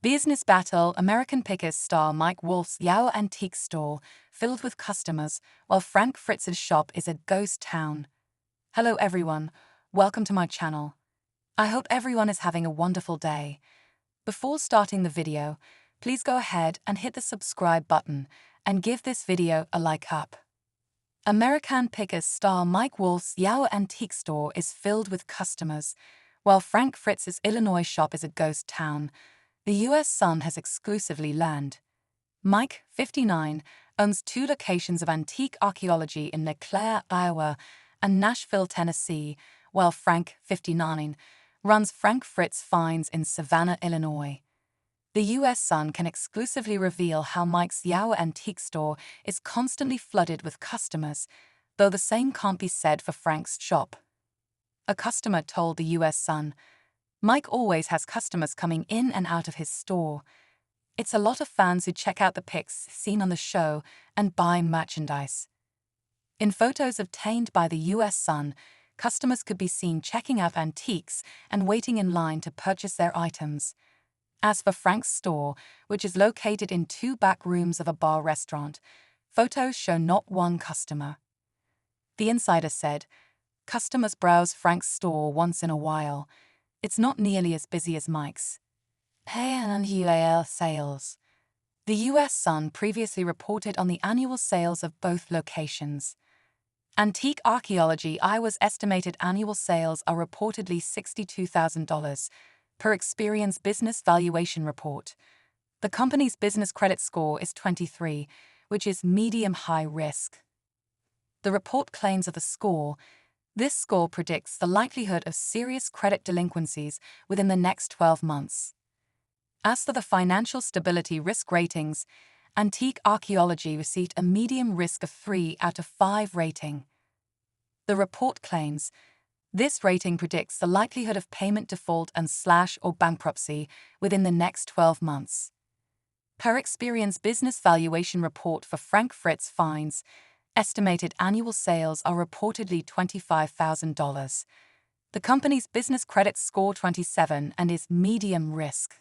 Business battle: American Pickers star Mike Wolf's Yao antique store filled with customers, while Frank Fritz's shop is a ghost town. Hello everyone, welcome to my channel. I hope everyone is having a wonderful day. Before starting the video, please go ahead and hit the subscribe button and give this video a like up. American Pickers star Mike Wolf's Yao antique store is filled with customers, while Frank Fritz's Illinois shop is a ghost town. The U.S. Sun has exclusively learned. Mike, 59, owns 2 locations of antique archaeology in LeClaire, Iowa, and Nashville, Tennessee, while Frank, 59, runs Frank Fritz Finds in Savannah, Illinois. The U.S. Sun can exclusively reveal how Mike's Yao antique store is constantly flooded with customers, though the same can't be said for Frank's shop. A customer told the U.S. Sun, "Mike always has customers coming in and out of his store. It's a lot of fans who check out the pics seen on the show and buy merchandise." In photos obtained by the U.S. Sun, customers could be seen checking out antiques and waiting in line to purchase their items. As for Frank's store, which is located in 2 back rooms of a bar restaurant, photos show not one customer. The insider said, "Customers browse Frank's store once in a while. It's not nearly as busy as Mike's." Sales. The U.S. Sun previously reported on the annual sales of both locations. Antique Archaeology Iowa's estimated annual sales are reportedly $62,000, per Experian's Business Valuation Report. The company's business credit score is 23, which is medium-high risk. The report claims of the score, this score predicts the likelihood of serious credit delinquencies within the next 12 months. As for the financial stability risk ratings, Antique Archaeology received a medium risk of 3 out of 5 rating. The report claims, this rating predicts the likelihood of payment default and or bankruptcy within the next 12 months. Per Experian's Business Valuation Report for Frank Fritz Finds, estimated annual sales are reportedly $25,000. The company's business credit score 27 and is medium risk.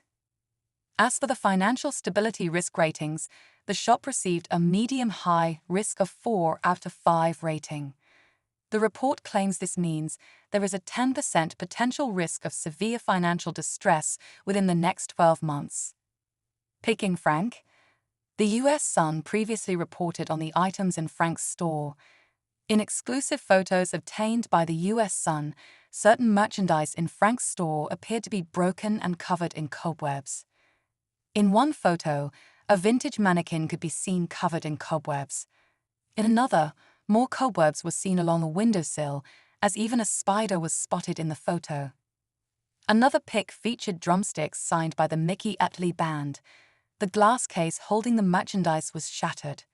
As for the financial stability risk ratings, the shop received a medium-high risk of 4 out of 5 rating. The report claims this means there is a 10% potential risk of severe financial distress within the next 12 months. Picking Frank? The U.S. Sun previously reported on the items in Frank's store. In exclusive photos obtained by the U.S. Sun, certain merchandise in Frank's store appeared to be broken and covered in cobwebs. In one photo, a vintage mannequin could be seen covered in cobwebs. In another, more cobwebs were seen along the windowsill, as even a spider was spotted in the photo. Another pic featured drumsticks signed by the Mickey Utley Band. The glass case holding the merchandise was shattered.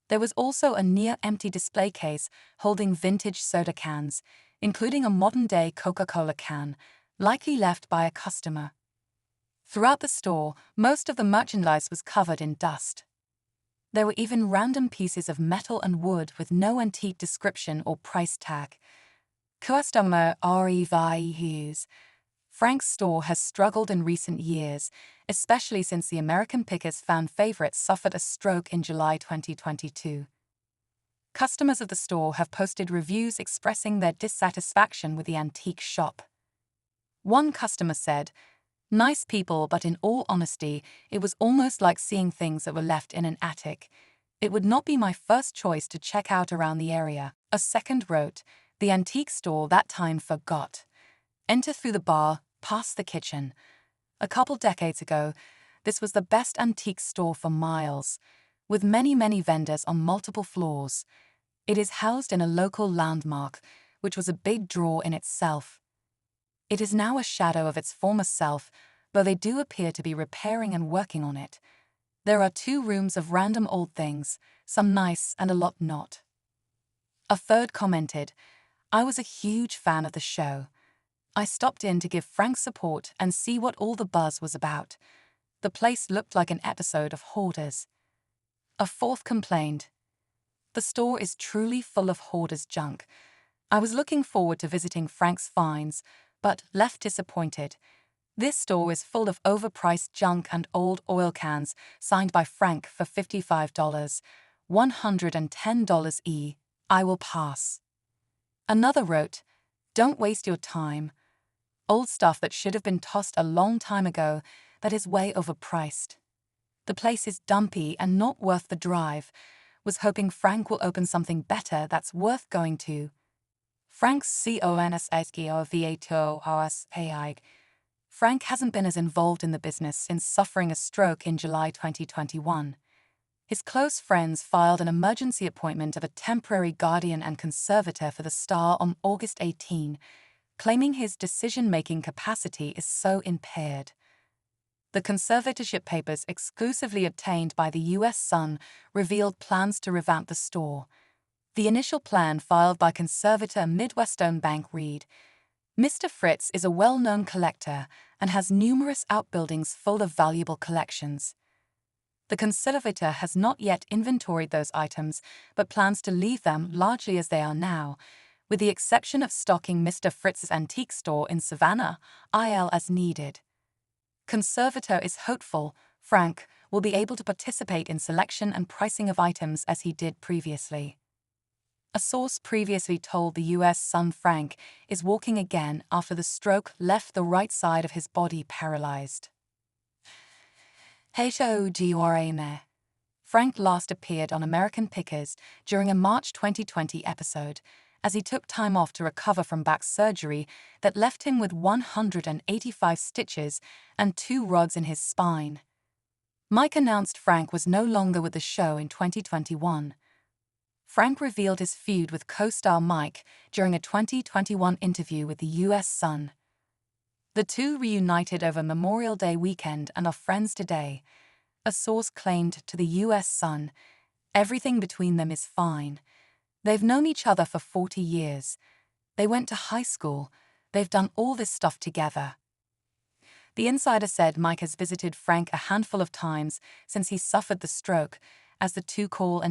There was also a near-empty display case holding vintage soda cans, including a modern-day Coca-Cola can, likely left by a customer. Throughout the store, most of the merchandise was covered in dust. There were even random pieces of metal and wood with no antique description or price tag. Customer reviews. Frank's store has struggled in recent years, especially since the American Pickers fan favorite suffered a stroke in July 2022. Customers of the store have posted reviews expressing their dissatisfaction with the antique shop. One customer said, "Nice people, but in all honesty, it was almost like seeing things that were left in an attic. It would not be my first choice to check out around the area." A second wrote, "The antique store that time forgot. Enter through the bar, past the kitchen. A couple decades ago, this was the best antique store for miles, with many vendors on multiple floors. It is housed in a local landmark, which was a big draw in itself. It is now a shadow of its former self, though they do appear to be repairing and working on it. There are 2 rooms of random old things, some nice and a lot not." A third commented, "I was a huge fan of the show. I stopped in to give Frank support and see what all the buzz was about. The place looked like an episode of Hoarders." A fourth complained, "The store is truly full of Hoarders junk. I was looking forward to visiting Frank's Finds, but left disappointed. This store is full of overpriced junk and old oil cans signed by Frank for $55, $110 I will pass. Another wrote, "Don't waste your time. Old stuff that should have been tossed a long time ago that is way overpriced. The place is dumpy and not worth the drive. Was hoping Frank will open something better that's worth going to. Frank's CONSSGOVATORSAI. Frank hasn't been as involved in the business since suffering a stroke in July 2021. His close friends filed an emergency appointment of a temporary guardian and conservator for the star on August 18, claiming his decision-making capacity is so impaired. The conservatorship papers exclusively obtained by the U.S. Sun revealed plans to revamp the store. The initial plan filed by conservator Midwestern Bank read, Mr. Fritz is a well-known collector and has numerous outbuildings full of valuable collections. The conservator has not yet inventoried those items, but plans to leave them largely as they are now, with the exception of stocking Mr. Fritz's antique store in Savannah, IL as needed. Conservator is hopeful Frank will be able to participate in selection and pricing of items as he did previously. A source previously told the U.S. Sun Frank is walking again after the stroke left the right side of his body paralyzed. Frank last appeared on American Pickers during a March 2020 episode, as he took time off to recover from back surgery that left him with 185 stitches and 2 rods in his spine. Mike announced Frank was no longer with the show in 2021. Frank revealed his feud with co-star Mike during a 2021 interview with the U.S. Sun. The two reunited over Memorial Day weekend and are friends today. A source claimed to the U.S. Sun, everything between them is fine. They've known each other for 40 years. They went to high school. They've done all this stuff together. The insider said Mike has visited Frank a handful of times since he suffered the stroke, as the two call and